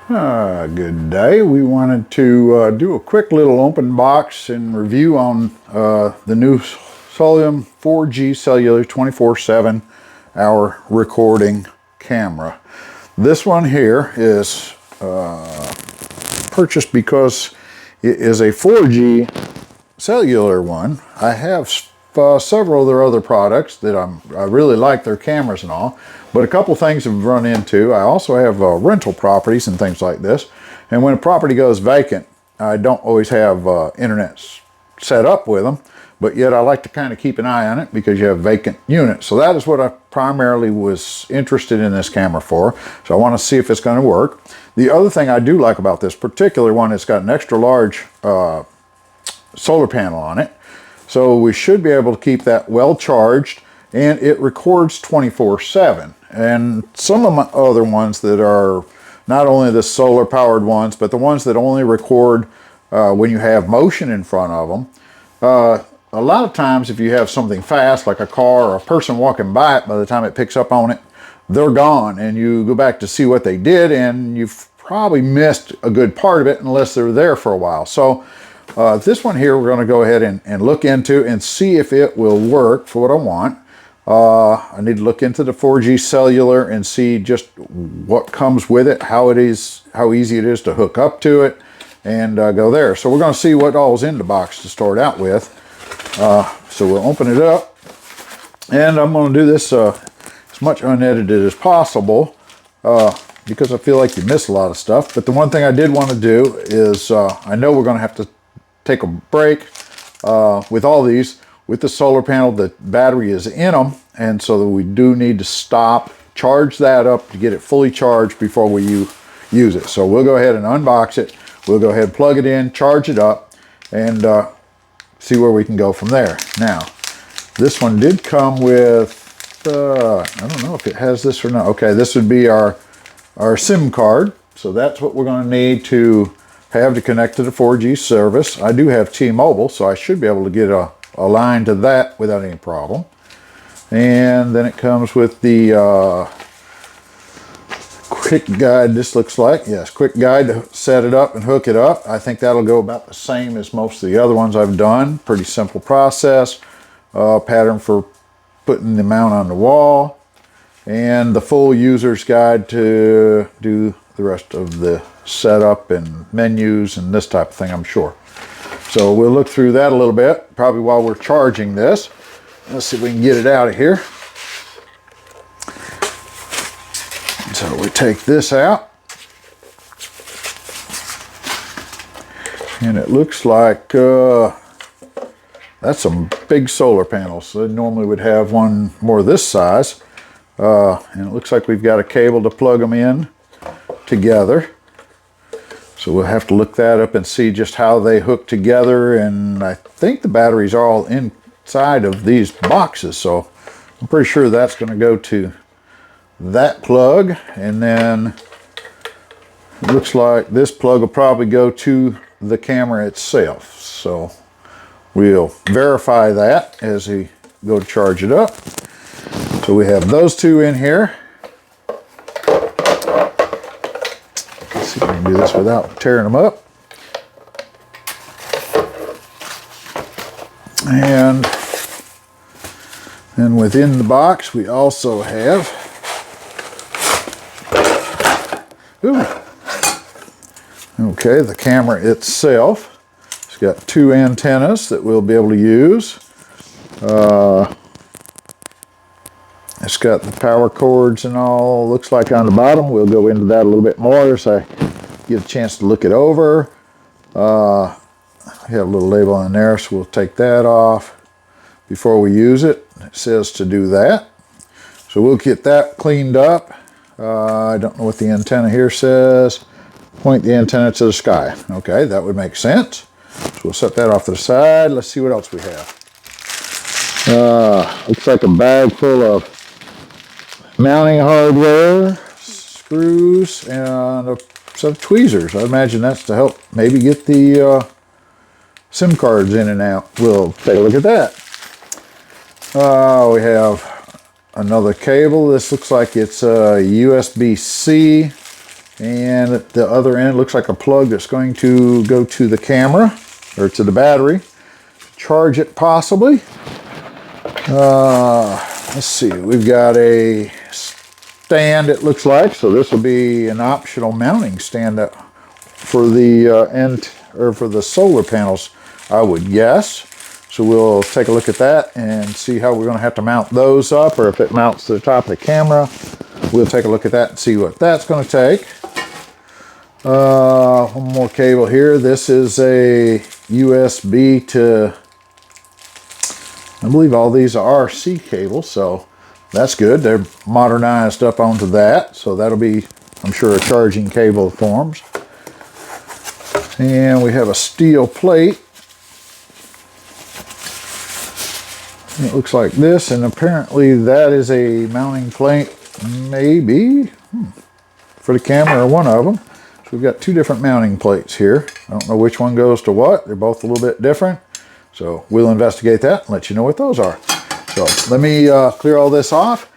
Good day. We wanted to do a quick little open box and review on the new Soliom 4G cellular 24/7 hour recording camera. This one here is purchased because it is a 4G cellular one. I have several of their other products that I really like their cameras and all, but a couple things I've run into. I also have rental properties and things like this, and when a property goes vacant, I don't always have internet set up with them, but yet I like to kind of keep an eye on it because you have vacant units. So that is what I primarily was interested in this camera for. So I want to see if it's going to work. The other thing I do like about this particular one, it's got an extra large solar panel on it. So we should be able to keep that well charged, and it records 24/7. And some of my other ones that are not only the solar powered ones, but the ones that only record when you have motion in front of them. A lot of times if you have something fast like a car or a person walking by it, by the time it picks up on it, they're gone, and you go back to see what they did and you've probably missed a good part of it unless they're there for a while. So this one here we're going to go ahead and look into and see if it will work for what I want. I need to look into the 4G cellular and see just what comes with it, how easy it is to hook up to it, and go there. So we're going to see what all is in the box to start out with. So we'll open it up, and I'm going to do this as much unedited as possible because I feel like you miss a lot of stuff. But the one thing I did want to do is I know we're going to have to take a break with all these. With the solar panel, the battery is in them, and so that we do need to stop, charge that up to get it fully charged before we use it. So we'll go ahead and unbox it. We'll go ahead and plug it in, charge it up, and see where we can go from there. Now, this one did come with, I don't know if it has this or not. Okay, this would be our SIM card. So that's what we're going to need to have to connect to the 4G service. I do have T-Mobile, so I should be able to get a line to that without any problem. And then it comes with the quick guide, this looks like. Yes, quick guide to set it up and hook it up. I think that'll go about the same as most of the other ones I've done. Pretty simple process. Pattern for putting the mount on the wall. And the full user's guide to do the rest of the setup and menus and this type of thing, I'm sure. So we'll look through that a little bit, probably while we're charging this. Let's see if we can get it out of here. So we take this out. And it looks like that's some big solar panels. So they normally would have one more this size. And it looks like we've got a cable to plug them in together. So we'll have to look that up and see just how they hook together. And I think the batteries are all inside of these boxes. So I'm pretty sure that's going to go to that plug. And then it looks like this plug will probably go to the camera itself. So we'll verify that as we go to charge it up. So we have those two in here. See if we can do this without tearing them up. And then within the box we also have okay, the camera itself. It's got two antennas that we'll be able to use. It's got the power cords and all, looks like on the bottom. We'll go into that a little bit more as I get a chance to look it over. I have a little label on there, so we'll take that off before we use it. It says to do that. So we'll get that cleaned up. I don't know what the antenna here says. Point the antenna to the sky. Okay, that would make sense. So we'll set that off to the side. Let's see what else we have. Looks like a bag full of mounting hardware, screws, and a set of tweezers. I imagine that's to help maybe get the SIM cards in and out. We'll take a look at that. We have another cable. This looks like it's a USB-C, And at the other end looks like a plug that's going to go to the camera or to the battery. Charge it possibly. Let's see, we've got a stand, it looks like, so this will be an optional mounting stand for the end or for the solar panels, I would guess. So we'll take a look at that and see how we're going to have to mount those up, or if it mounts to the top of the camera. We'll take a look at that and see what that's going to take. One more cable here. This is a USB to, I believe all these are RC cables, so that's good. They're modernized up onto that, so that'll be, I'm sure, a charging cable forms. And we have a steel plate. It looks like this, and apparently that is a mounting plate, maybe, for the camera, or one of them. So we've got two different mounting plates here. I don't know which one goes to what. They're both a little bit different. So we'll investigate that and let you know what those are. So let me clear all this off.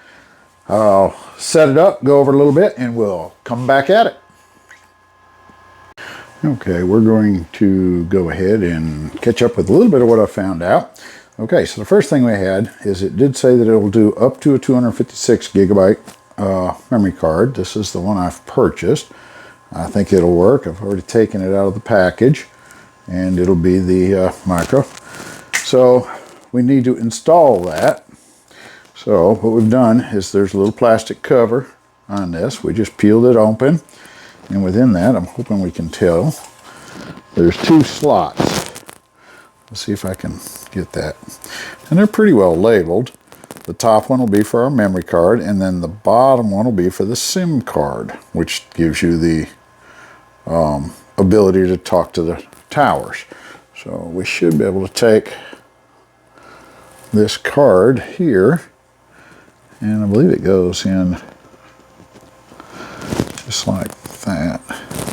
I'll set it up, go over it a little bit, and we'll come back at it. Okay, we're going to go ahead and catch up with a little bit of what I found out. Okay, so the first thing we had is it did say that it'll do up to a 256 gigabyte memory card. This is the one I've purchased. I think it'll work. I've already taken it out of the package, and it'll be the micro. So we need to install that. So what we've done is there's a little plastic cover on this. We just peeled it open, and within that, I'm hoping we can tell, there's two slots. Let's see if I can get that. And they're pretty well labeled. The top one will be for our memory card, and then the bottom one will be for the SIM card, which gives you the ability to talk to the towers. So we should be able to take this card here, and I believe it goes in just like that.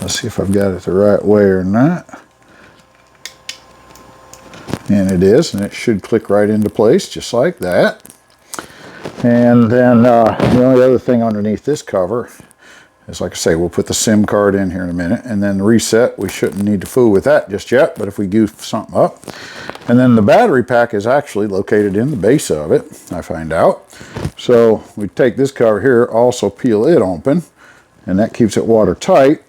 Let's see if I've got it the right way or not. And it is, and it should click right into place just like that. And then the only other thing underneath this cover is, like I say, we'll put the SIM card in here in a minute, and then the reset, we shouldn't need to fool with that just yet, but if we goof something up. And then the battery pack is actually located in the base of it, I find out. So we take this cover here, also peel it open, and that keeps it watertight.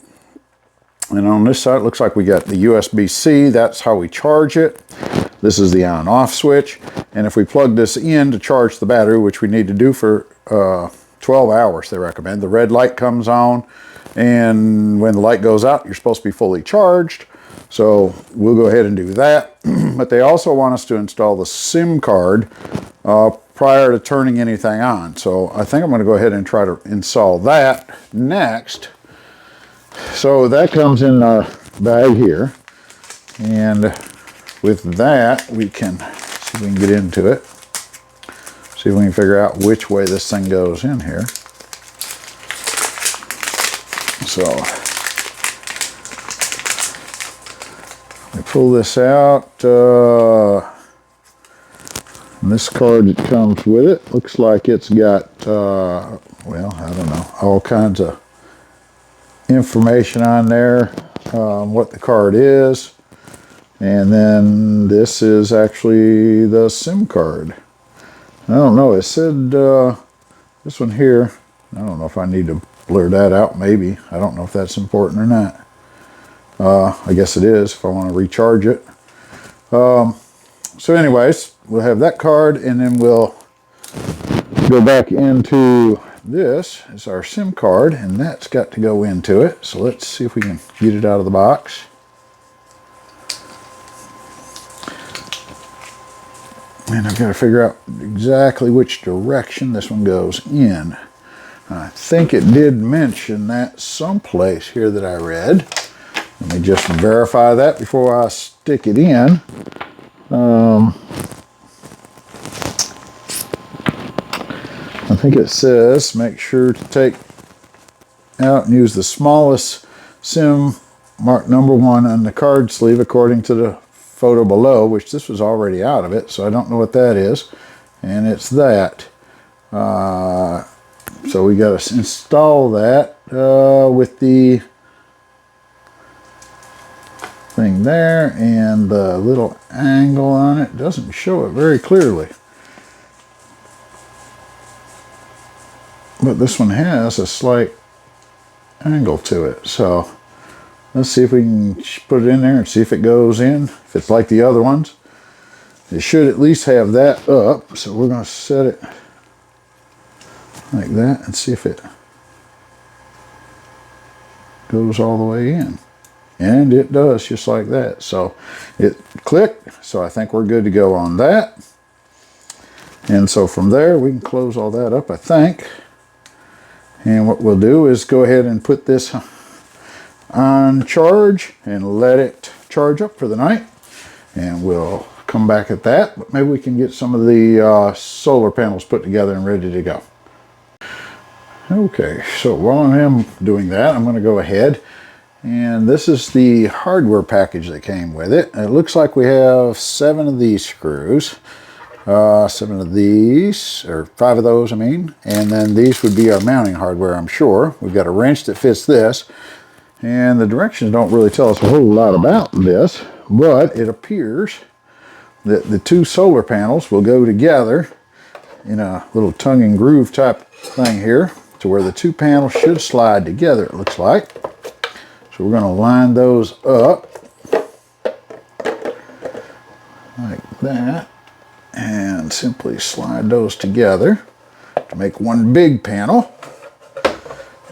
And on this side, it looks like we got the USB-C, that's how we charge it. This is the on-off switch, and if we plug this in to charge the battery, which we need to do for 12 hours, they recommend. The red light comes on, and when the light goes out, you're supposed to be fully charged. So we'll go ahead and do that. But they also want us to install the SIM card prior to turning anything on. So I think I'm going to go ahead and try to install that next. So that comes in a bag here, and with that we can see if we can get into it. See if we can figure out which way this thing goes in here. So we pull this out. And this card that comes with it looks like it's got, well, I don't know, all kinds of information on there, what the card is. And then this is actually the SIM card. I don't know, it said, this one here, I don't know if I need to blur that out, maybe. I don't know if that's important or not. I guess it is if I want to recharge it. So anyways, we'll have that card, and then we'll go back into this. It's our SIM card, and that's got to go into it. So let's see if we can get it out of the box. And I've got to figure out exactly which direction this one goes in. I think it did mention that someplace here that I read. Let me just verify that before I stick it in. I think it says make sure to take out and use the smallest SIM marked #1 on the card sleeve according to the photo below, which this was already out of it, so I don't know what that is, and it's that. So we got to install that. with the thing there and the little angle on it. Doesn't show it very clearly. But this one has a slight angle to it. So let's see if we can put it in there and see if it goes in. If it's like the other ones, it should at least have that up. So we're going to set it like that and see if it goes all the way in. And it does, just like that. So it clicked, so I think we're good to go on that. And so from there we can close all that up, I think. And what we'll do is go ahead and put this on charge and let it charge up for the night. And we'll come back at that, but maybe we can get some of the solar panels put together and ready to go. Okay, so while I am doing that, I'm going to go ahead, and this is the hardware package that came with it. It looks like we have 7 of these screws, 7 of these, or 5 of those I mean, and then these would be our mounting hardware, I'm sure. We've got a wrench that fits this, and the directions don't really tell us a whole lot about this, but it appears that the 2 solar panels will go together in a little tongue and groove type thing here, to where the 2 panels should slide together, it looks like. So we're going to line those up like that and simply slide those together to make one big panel.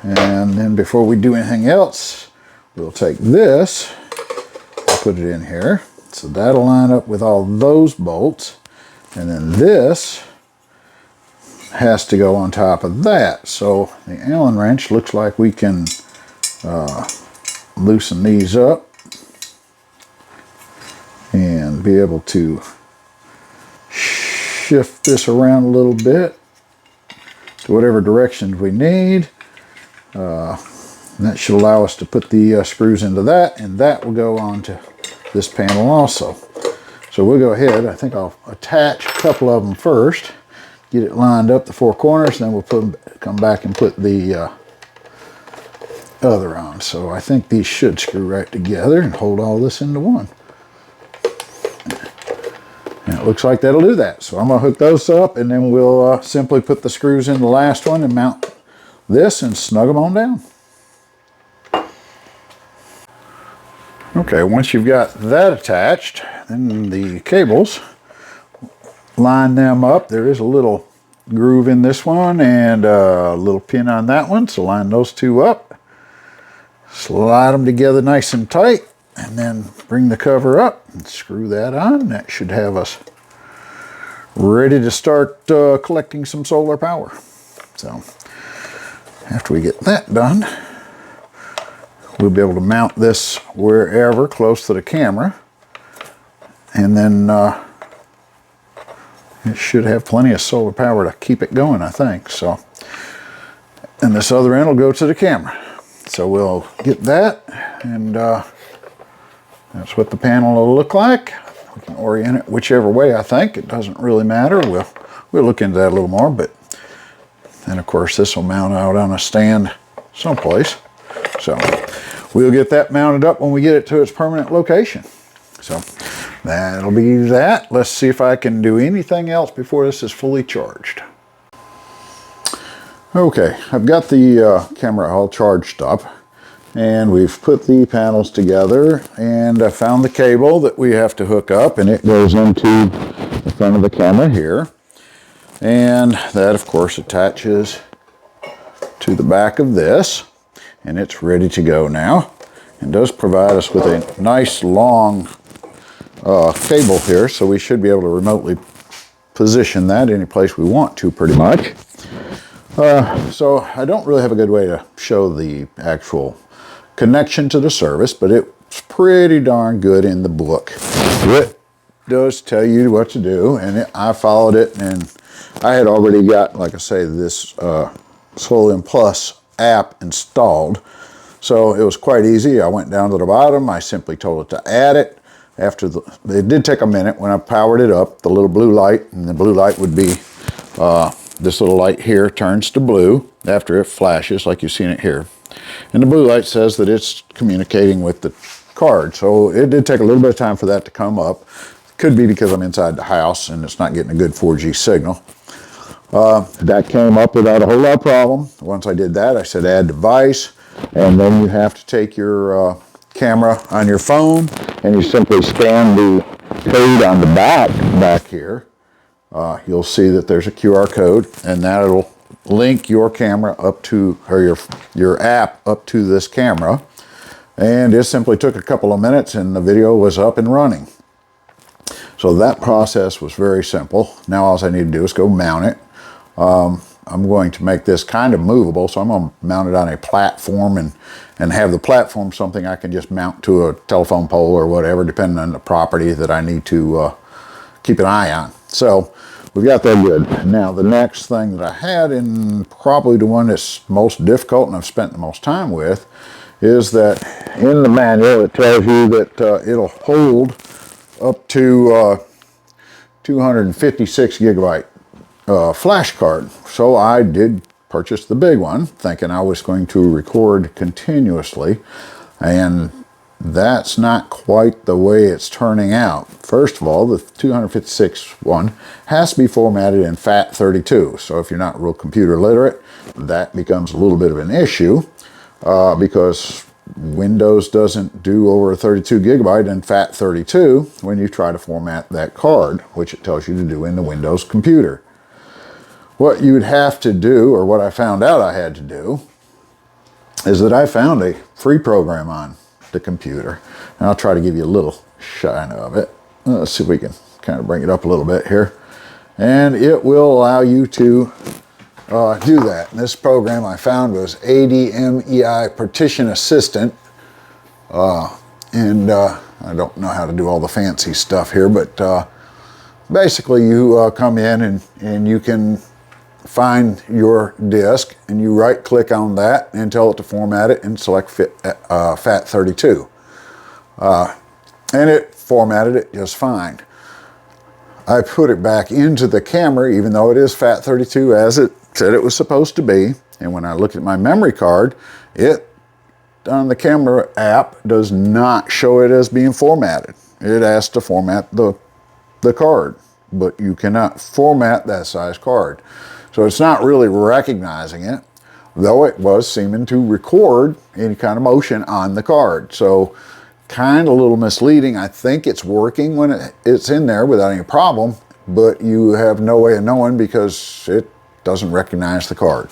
And then before we do anything else, we'll take this and put it in here. So that'll line up with all those bolts. And then this has to go on top of that. So the Allen wrench looks like we can loosen these up and be able to shift this around a little bit to whatever direction we need. And that should allow us to put the screws into that, and that will go onto this panel also. So we'll go ahead, I think I'll attach a couple of them first, get it lined up the 4 corners, then we'll come back and put the other on. So I think these should screw right together and hold all this into one. And it looks like that'll do that. So I'm going to hook those up, and then we'll simply put the screws in the last one and mount this and snug them on down. Okay, once you've got that attached, then the cables, line them up. There is a little groove in this one and a little pin on that one, so line those 2 up, slide them together nice and tight, and then bring the cover up and screw that on. That should have us ready to start collecting some solar power. So after we get that done, we'll be able to mount this wherever close to the camera, and then it should have plenty of solar power to keep it going, I think. So, and this other end will go to the camera. So we'll get that, and that's what the panel will look like. We can orient it whichever way, I think. It doesn't really matter. We'll look into that a little more, but then of course this will mount out on a stand someplace. So we'll get that mounted up when we get it to its permanent location. So that'll be that. Let's see if I can do anything else before this is fully charged. Okay, I've got the camera all charged up, and we've put the panels together, and I found the cable that we have to hook up, and it goes into the front of the camera here. And that, of course, attaches to the back of this, and it's ready to go now. It does provide us with a nice long cable here, so we should be able to remotely position that any place we want to, pretty much. So I don't really have a good way to show the actual connection to the service, but it's pretty darn good in the book. It does tell you what to do, and I followed it, and I had already got, like I say, this Soliom Plus app installed, so it was quite easy. I went down to the bottom, I simply told it to add it. It did take a minute. When I powered it up, the little blue light, and the blue light would be this little light here turns to blue after it flashes, like you've seen it here. And the blue light says that it's communicating with the card. So it did take a little bit of time for that to come up. Could be because I'm inside the house and it's not getting a good 4G signal. That came up without a whole lot of problem. Once I did that, I said add device, and then you have to take your camera on your phone and you simply scan the code on the back here. You'll see that there's a QR code, and that'll link your camera up to, or your app up to this camera. And it simply took a couple of minutes and the video was up and running. So that process was very simple. Now all I need to do is go mount it. I'm going to make this kind of movable, so I'm going to mount it on a platform and have the platform something I can just mount to a telephone pole or whatever, depending on the property that I need to keep an eye on. So we've got that good. Now the next thing that I had, and probably the one that's most difficult and I've spent the most time with, is that in the manual it tells you that it'll hold up to 256 gigabyte flash card. So I did purchase the big one, thinking I was going to record continuously, and that's not quite the way it's turning out. First of all, the 256 one has to be formatted in FAT32. So if you're not real computer literate, that becomes a little bit of an issue because Windows doesn't do over 32 gigabyte in FAT32 when you try to format that card, which it tells you to do in the Windows computer. What you'd have to do, or what I found out I had to do, is that I found a free program on the computer, and I'll try to give you a little shine of it. Let's see if we can kind of bring it up a little bit here, and it will allow you to do that. And this program I found was ADMEI Partition Assistant, and I don't know how to do all the fancy stuff here, but basically you come in and you can find your disk, and you right click on that and tell it to format it and select FAT32. And it formatted it just fine. I put it back into the camera, even though it is FAT32 as it said it was supposed to be. And when I look at my memory card, it on the camera app does not show it as being formatted. It asks to format the card, but you cannot format that size card. So it's not really recognizing it, though it was seeming to record any kind of motion on the card. So kind of a little misleading. I think it's working when it's in there without any problem, but you have no way of knowing because it doesn't recognize the card.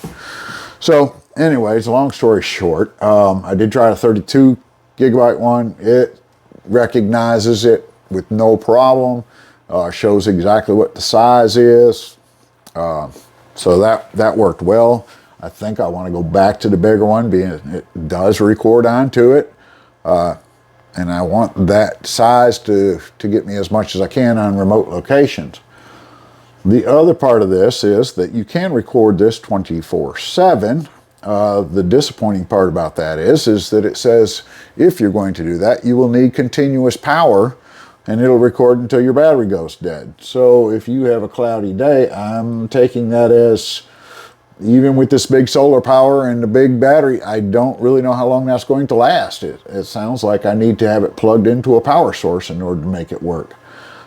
So anyways, long story short, I did try a 32 gigabyte one. It recognizes it with no problem, shows exactly what the size is. So that worked well. I think I want to go back to the bigger one, being it does record onto it. And I want that size to get me as much as I can on remote locations. The other part of this is that you can record this 24/7. The disappointing part about that is that it says if you're going to do that, you will need continuous power, and it'll record until your battery goes dead. So if you have a cloudy day, I'm taking that as, even with this big solar power and the big battery, I don't really know how long that's going to last. It sounds like I need to have it plugged into a power source in order to make it work.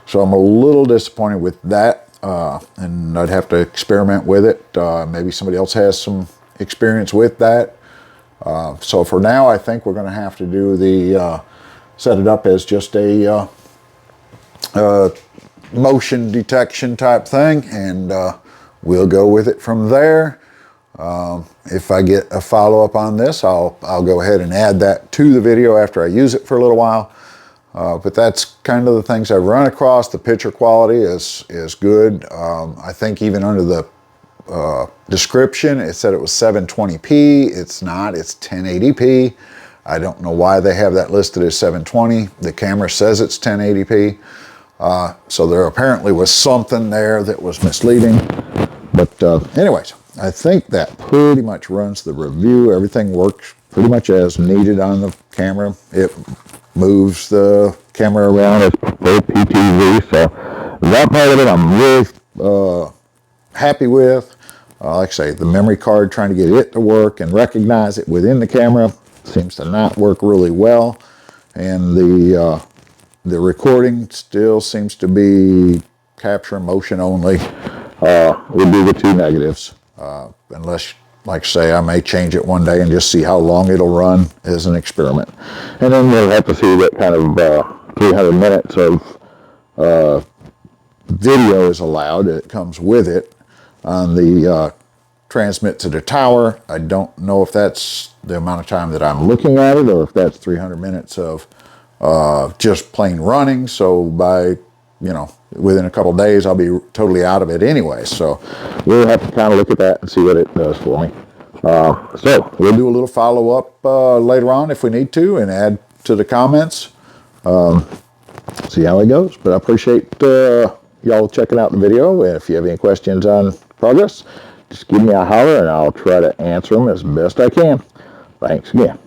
So I'm a little disappointed with that, and I'd have to experiment with it. Maybe somebody else has some experience with that. So for now, I think we're going to have to do the set it up as just a motion detection type thing, and we'll go with it from there. If I get a follow-up on this, I'll go ahead and add that to the video after I use it for a little while. But that's kind of the things I've run across. The picture quality is good. I think even under the description, it said it was 720p. It's not, it's 1080p. I don't know why they have that listed as 720. The camera says it's 1080p. So there apparently was something there that was misleading. But anyways, I think that pretty much runs the review. Everything works pretty much as needed on the camera. It moves the camera around at full PTZ. So that part of it I'm really happy with. like I say, the memory card, trying to get it to work and recognize it within the camera seems to not work really well. And the recording still seems to be capture motion only. Would be the two negatives. Unless, like I say, I may change it one day and just see how long it'll run as an experiment. And then we'll have to see what kind of 300 minutes of video is allowed. It comes with it on the transmit to the tower. I don't know if that's the amount of time that I'm looking at it, or if that's 300 minutes of just plain running. So by, within a couple of days, I'll be totally out of it anyway. So we'll have to kind of look at that and see what it does for me. So we'll do a little follow-up later on if we need to, and add to the comments. See how it goes. But I appreciate y'all checking out the video. And if you have any questions on progress, just give me a holler and I'll try to answer them as best I can. Thanks again.